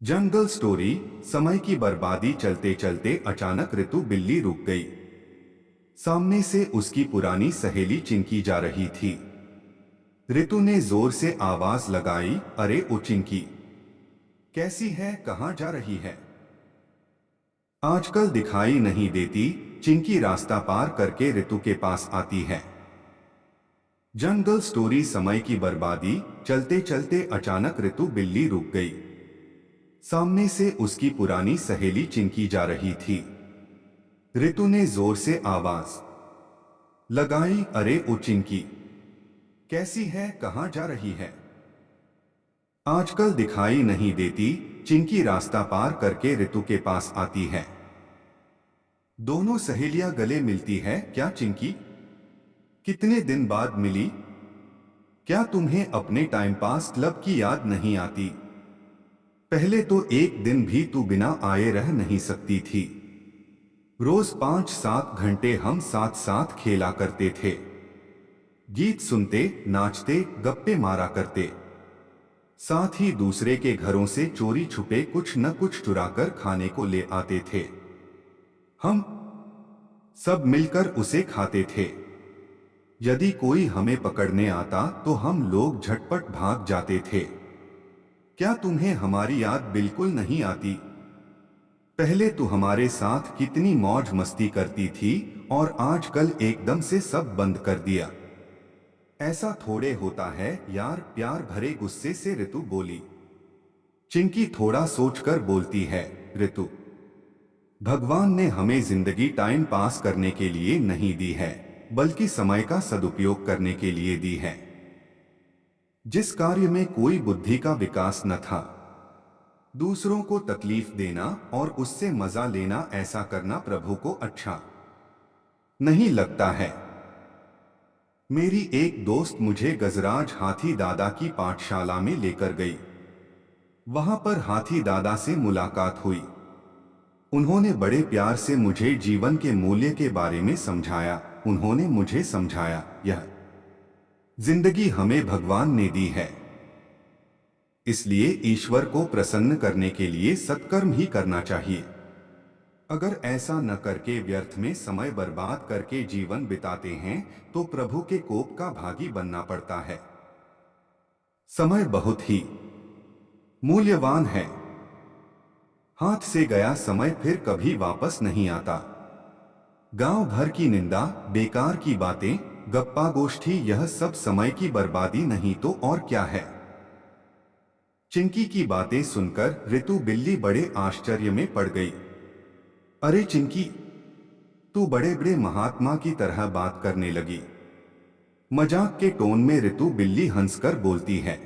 जंगल story. समय की बर्बादी। चलते चलते अचानक ऋतु बिल्ली रुक गई। सामने से उसकी पुरानी सहेली चिंकी जा रही थी। ऋतु ने जोर से आवाज लगाई, अरे ओ चिंकी, कैसी है, कहाँ जा रही है? आजकल दिखाई नहीं देती। चिंकी रास्ता पार करके ऋतु के पास आती है। जंगल स्टोरी। समय की बर्बादी। चलते चलते अचानक ऋतु बिल्ली रुक गई। सामने से उसकी पुरानी सहेली चिंकी जा रही थी। ऋतु ने जोर से आवाज लगाई, अरे ओ चिंकी, कैसी है, कहाँ जा रही है? आजकल दिखाई नहीं देती। चिंकी रास्ता पार करके ऋतु के पास आती है। दोनों सहेलियां गले मिलती है। क्या चिंकी, कितने दिन बाद मिली? क्या तुम्हें अपने टाइम पास क्लब की याद नहीं आती? पहले तो एक दिन भी तू बिना आए रह नहीं सकती थी। रोज 5-7 घंटे हम साथ साथ खेला करते थे, गीत सुनते, नाचते, गप्पे मारा करते। साथ ही दूसरे के घरों से चोरी छुपे कुछ न कुछ चुराकर खाने को ले आते थे। हम सब मिलकर उसे खाते थे। यदि कोई हमें पकड़ने आता तो हम लोग झटपट भाग जाते थे। क्या तुम्हें हमारी याद बिल्कुल नहीं आती? पहले तू हमारे साथ कितनी मौज मस्ती करती थी और आजकल एकदम से सब बंद कर दिया। ऐसा थोड़े होता है यार, प्यार भरे गुस्से से ऋतु बोली। चिंकी थोड़ा सोचकर बोलती है, ऋतु, भगवान ने हमें जिंदगी टाइम पास करने के लिए नहीं दी है, बल्कि समय का सदुपयोग करने के लिए दी है। जिस कार्य में कोई बुद्धि का विकास न था, दूसरों को तकलीफ देना और उससे मजा लेना, ऐसा करना प्रभु को अच्छा नहीं लगता है। मेरी एक दोस्त मुझे गजराज हाथी दादा की पाठशाला में लेकर गई। वहां पर हाथी दादा से मुलाकात हुई। उन्होंने बड़े प्यार से मुझे जीवन के मूल्य के बारे में समझाया। उन्होंने मुझे समझाया, यह जिंदगी हमें भगवान ने दी है, इसलिए ईश्वर को प्रसन्न करने के लिए सत्कर्म ही करना चाहिए। अगर ऐसा न करके व्यर्थ में समय बर्बाद करके जीवन बिताते हैं तो प्रभु के कोप का भागी बनना पड़ता है। समय बहुत ही मूल्यवान है। हाथ से गया समय फिर कभी वापस नहीं आता। गांव भर की निंदा, बेकार की बातें, गप्पा गोष्ठी, यह सब समय की बर्बादी नहीं तो और क्या है। चिंकी की बातें सुनकर ऋतु बिल्ली बड़े आश्चर्य में पड़ गई। अरे चिंकी, तू बड़े बड़े महात्मा की तरह बात करने लगी। मजाक के टोन में ऋतु बिल्ली हंसकर बोलती है।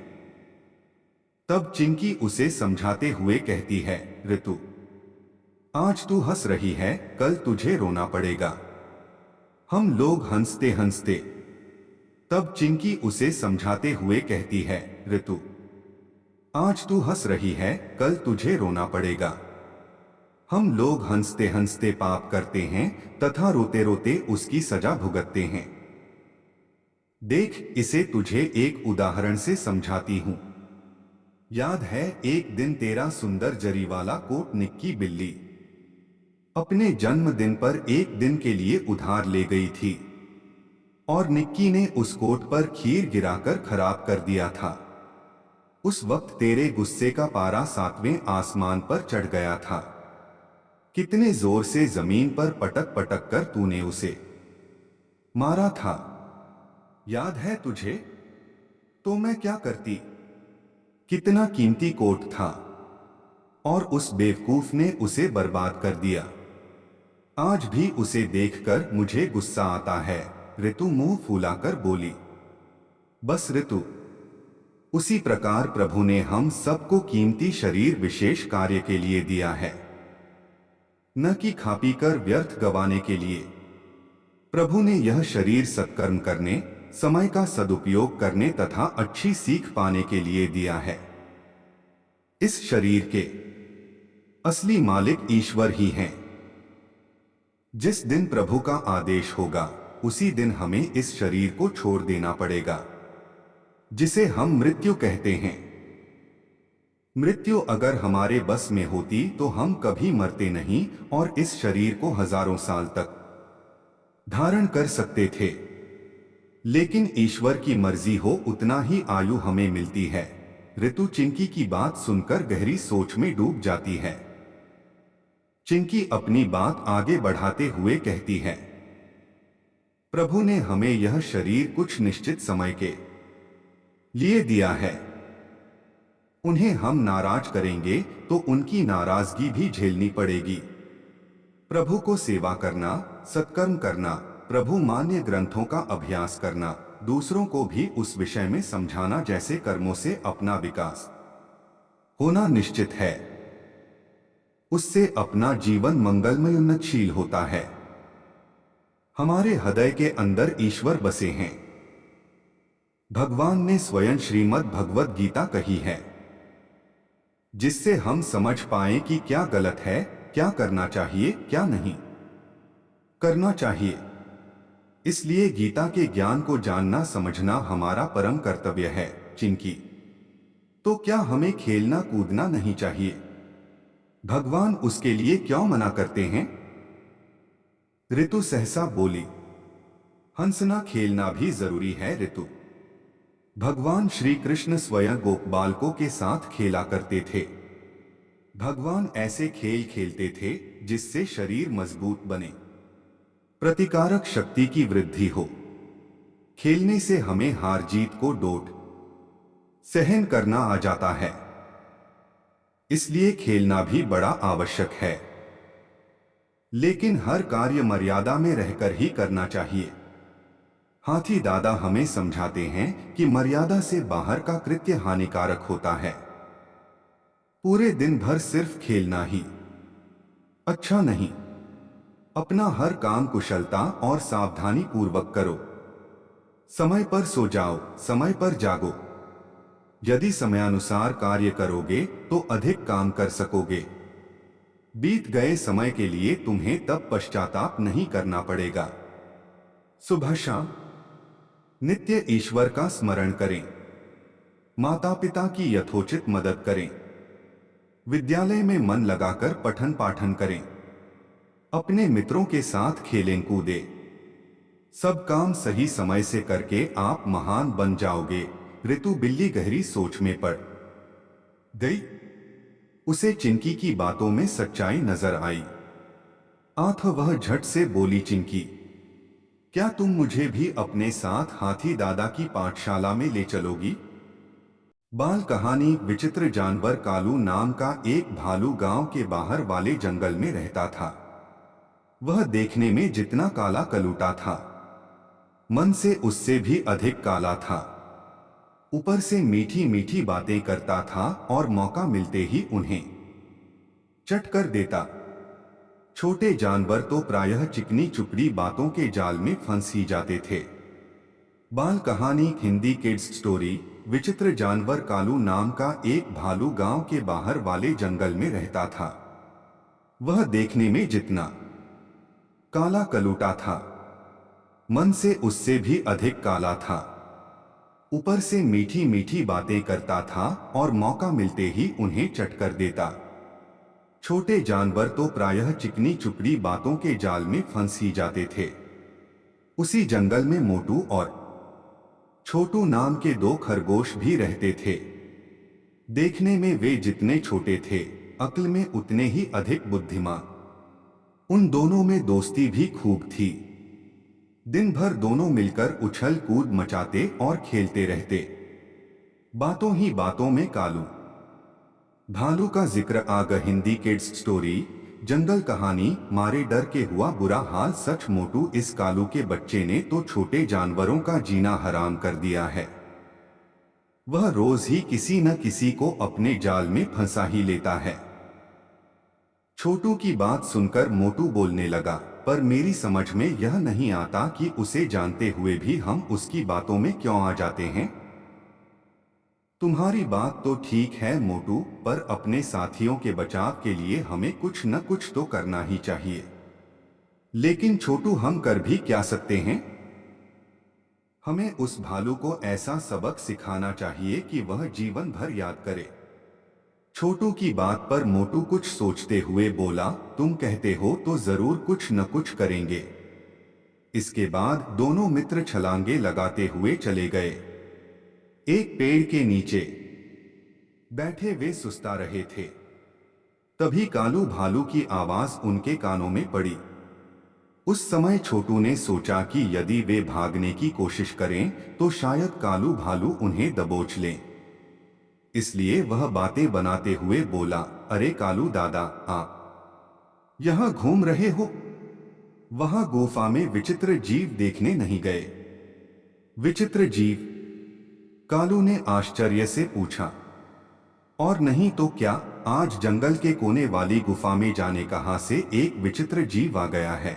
तब चिंकी उसे समझाते हुए कहती है, ऋतु, आज तू हंस रही है, कल तुझे रोना पड़ेगा। हम लोग हंसते हंसते। तब चिंकी उसे समझाते हुए कहती है, ऋतु, आज तू हंस रही है, कल तुझे रोना पड़ेगा। हम लोग हंसते हंसते पाप करते हैं तथा रोते रोते उसकी सजा भुगतते हैं। देख, इसे तुझे एक उदाहरण से समझाती हूं। याद है एक दिन तेरा सुंदर जरी वाला कोट निक्की बिल्ली अपने जन्मदिन पर एक दिन के लिए उधार ले गई थी और निक्की ने उस कोट पर खीर गिराकर खराब कर दिया था। उस वक्त तेरे गुस्से का पारा 7वें आसमान पर चढ़ गया था। कितने जोर से जमीन पर पटक पटक कर तूने उसे मारा था, याद है तुझे? तो मैं क्या करती? कितना कीमती कोट था और उस बेवकूफ ने उसे बर्बाद कर दिया। आज भी उसे देखकर मुझे गुस्सा आता है। ऋतु मुंह फुलाकर बोली। बस ऋतु, उसी प्रकार प्रभु ने हम सबको कीमती शरीर विशेष कार्य के लिए दिया है, न कि खा पी कर व्यर्थ गवाने के लिए। प्रभु ने यह शरीर सत्कर्म करने, समय का सदुपयोग करने तथा अच्छी सीख पाने के लिए दिया है। इस शरीर के असली मालिक ईश्वर ही हैं। जिस दिन प्रभु का आदेश होगा उसी दिन हमें इस शरीर को छोड़ देना पड़ेगा, जिसे हम मृत्यु कहते हैं। मृत्यु अगर हमारे बस में होती तो हम कभी मरते नहीं और इस शरीर को हजारों साल तक धारण कर सकते थे। लेकिन ईश्वर की मर्जी हो उतना ही आयु हमें मिलती है। ऋतु चिंकी की बात सुनकर गहरी सोच में डूब जाती है। चिंकी अपनी बात आगे बढ़ाते हुए कहती है, प्रभु ने हमें यह शरीर कुछ निश्चित समय के लिए दिया है। उन्हें हम नाराज करेंगे तो उनकी नाराजगी भी झेलनी पड़ेगी। प्रभु को सेवा करना, सत्कर्म करना, प्रभु मान्य ग्रंथों का अभ्यास करना, दूसरों को भी उस विषय में समझाना जैसे कर्मों से अपना विकास होना निश्चित है। उससे अपना जीवन मंगलमय उन्नतशील होता है। हमारे हृदय के अंदर ईश्वर बसे हैं। भगवान ने स्वयं श्रीमद् भगवद गीता कही है, जिससे हम समझ पाएं कि क्या गलत है, क्या करना चाहिए, क्या नहीं करना चाहिए। इसलिए गीता के ज्ञान को जानना समझना हमारा परम कर्तव्य है। चिंकी, तो क्या हमें खेलना कूदना नहीं चाहिए? भगवान उसके लिए क्यों मना करते हैं? ऋतु सहसा बोली, हंसना खेलना भी जरूरी है ऋतु। भगवान श्री कृष्ण स्वयं गोप बालकों के साथ खेला करते थे। भगवान ऐसे खेल खेलते थे जिससे शरीर मजबूत बने, प्रतिकारक शक्ति की वृद्धि हो। खेलने से हमें हार जीत को डोट सहन करना आ जाता है। इसलिए खेलना भी बड़ा आवश्यक है, लेकिन हर कार्य मर्यादा में रहकर ही करना चाहिए। हाथी दादा हमें समझाते हैं कि मर्यादा से बाहर का कृत्य हानिकारक होता है। पूरे दिन भर सिर्फ खेलना ही अच्छा नहीं। अपना हर काम कुशलता और सावधानी पूर्वक करो। समय पर सो जाओ, समय पर जागो। यदि समयानुसार कार्य करोगे तो अधिक काम कर सकोगे। बीत गए समय के लिए तुम्हें तब पश्चाताप नहीं करना पड़ेगा। सुबह शाम नित्य ईश्वर का स्मरण करें। माता पिता की यथोचित मदद करें। विद्यालय में मन लगाकर पठन पाठन करें। अपने मित्रों के साथ खेलें कूदें। सब काम सही समय से करके आप महान बन जाओगे। ऋतु बिल्ली गहरी सोच में पड़ गई। उसे चिंकी की बातों में सच्चाई नजर आई। वह झट से बोली, चिंकी, क्या तुम मुझे भी अपने साथ हाथी दादा की पाठशाला में ले चलोगी? बाल कहानी। विचित्र जानवर कालू नाम का एक भालू गांव के बाहर वाले जंगल में रहता था। वह देखने में जितना काला कलूटा था, मन से उससे भी अधिक काला था। ऊपर से मीठी मीठी बातें करता था और मौका मिलते ही उन्हें चट कर देता। छोटे जानवर तो प्रायः चिकनी चुपड़ी बातों के जाल में फंस ही जाते थे। बाल कहानी हिंदी किड्स स्टोरी। विचित्र जानवर कालू नाम का एक भालू गांव के बाहर वाले जंगल में रहता था। वह देखने में जितना काला कलूटा था, मन से उससे भी अधिक काला था। ऊपर से मीठी मीठी बातें करता था और मौका मिलते ही उन्हें चट कर देता। छोटे जानवर तो प्रायः चिकनी चुपड़ी बातों के जाल में फंस ही जाते थे। उसी जंगल में मोटू और छोटू नाम के दो खरगोश भी रहते थे। देखने में वे जितने छोटे थे, अक्ल में उतने ही अधिक बुद्धिमान। उन दोनों में दोस्ती भी खूब थी। दिन भर दोनों मिलकर उछल कूद मचाते और खेलते रहते। बातों ही बातों में कालू भालू का जिक्र हिंदी किड्स स्टोरी। जंगल कहानी। मारे डर के हुआ बुरा हाल सच। मोटू इस कालू के बच्चे ने तो छोटे जानवरों का जीना हराम कर दिया है। वह रोज ही किसी न किसी को अपने जाल में फंसा ही लेता है। छोटू की बात सुनकर मोटू बोलने लगा, पर मेरी समझ में यह नहीं आता कि उसे जानते हुए भी हम उसकी बातों में क्यों आ जाते हैं। तुम्हारी बात तो ठीक है मोटू, पर अपने साथियों के बचाव के लिए हमें कुछ न कुछ तो करना ही चाहिए। लेकिन छोटू, हम कर भी क्या सकते हैं? हमें उस भालू को ऐसा सबक सिखाना चाहिए कि वह जीवन भर याद करे। छोटू की बात पर मोटू कुछ सोचते हुए बोला, तुम कहते हो तो जरूर कुछ न कुछ करेंगे। इसके बाद दोनों मित्र छलांगे लगाते हुए चले गए। एक पेड़ के नीचे बैठे वे सुस्ता रहे थे। तभी कालू भालू की आवाज उनके कानों में पड़ी। उस समय छोटू ने सोचा कि यदि वे भागने की कोशिश करें तो शायद कालू भालू उन्हें दबोच लें। इसलिए वह बातें बनाते हुए बोला, अरे कालू दादा, आप यहां घूम रहे हो? वहां गुफा में विचित्र जीव देखने नहीं गए? विचित्र जीव? कालू ने आश्चर्य से पूछा। और नहीं तो क्या, आज जंगल के कोने वाली गुफा में जाने कहां से एक विचित्र जीव आ गया है।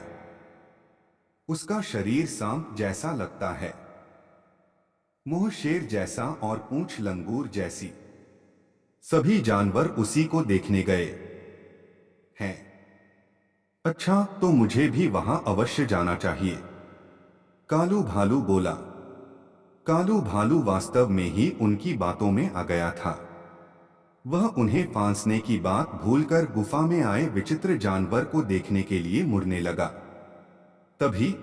उसका शरीर सांप जैसा लगता है, मुंह शेर जैसा और पूंछ लंगूर जैसी। सभी जानवर उसी को देखने गए हैं। अच्छा, तो मुझे भी वहां अवश्य जाना चाहिए, कालू भालू बोला। कालू भालू वास्तव में ही उनकी बातों में आ गया था। वह उन्हें फांसने की बात भूलकर गुफा में आए विचित्र जानवर को देखने के लिए मुड़ने लगा। तभी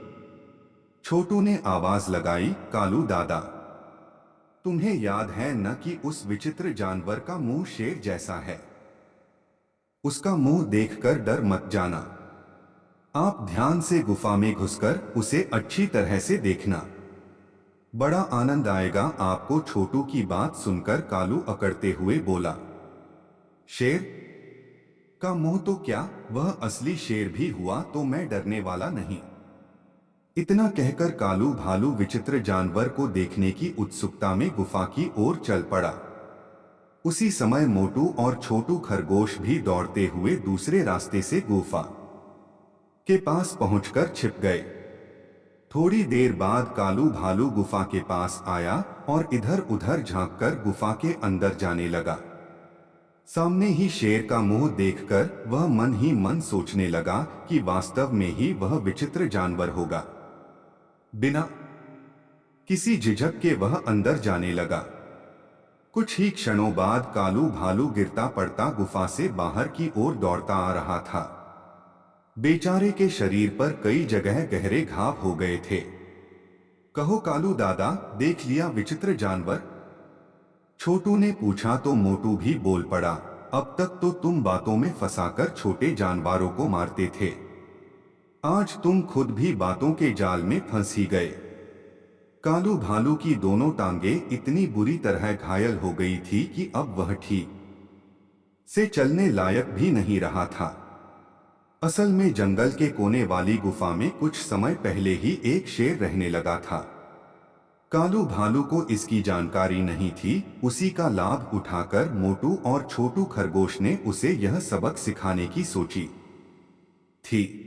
छोटू ने आवाज लगाई, कालू दादा, तुम्हें याद है न कि उस विचित्र जानवर का मुंह शेर जैसा है? उसका मुंह देखकर डर मत जाना। आप ध्यान से गुफा में घुसकर उसे अच्छी तरह से देखना। बड़ा आनंद आएगा आपको। छोटू की बात सुनकर कालू अकड़ते हुए बोला, शेर का मुंह तो क्या, वह असली शेर भी हुआ तो मैं डरने वाला नहीं। इतना कहकर कालू भालू विचित्र जानवर को देखने की उत्सुकता में गुफा की ओर चल पड़ा। उसी समय मोटू और छोटू खरगोश भी दौड़ते हुए दूसरे रास्ते से गुफा के पास पहुंचकर छिप गए। थोड़ी देर बाद कालू भालू गुफा के पास आया और इधर उधर झांककर गुफा के अंदर जाने लगा। सामने ही शेर का मुंह देखकर वह मन ही मन सोचने लगा कि वास्तव में ही वह विचित्र जानवर होगा। बिना किसी झिझक के वह अंदर जाने लगा। कुछ ही क्षणों बाद कालू भालू गिरता पड़ता गुफा से बाहर की ओर दौड़ता आ रहा था। बेचारे के शरीर पर कई जगह गहरे घाव हो गए थे। कहो कालू दादा, देख लिया विचित्र जानवर? छोटू ने पूछा तो मोटू भी बोल पड़ा, अब तक तो तुम बातों में फंसाकर छोटे जानवरों को मारते थे, आज तुम खुद भी बातों के जाल में फंस ही गए। कालू भालू की दोनों टांगें इतनी बुरी तरह घायल हो गई थी कि अब वह ठीक से चलने लायक भी नहीं रहा था। असल में जंगल के कोने वाली गुफा में कुछ समय पहले ही एक शेर रहने लगा था। कालू भालू को इसकी जानकारी नहीं थी। उसी का लाभ उठाकर मोटू और छोटू खरगोश ने उसे यह सबक सिखाने की सोची थी।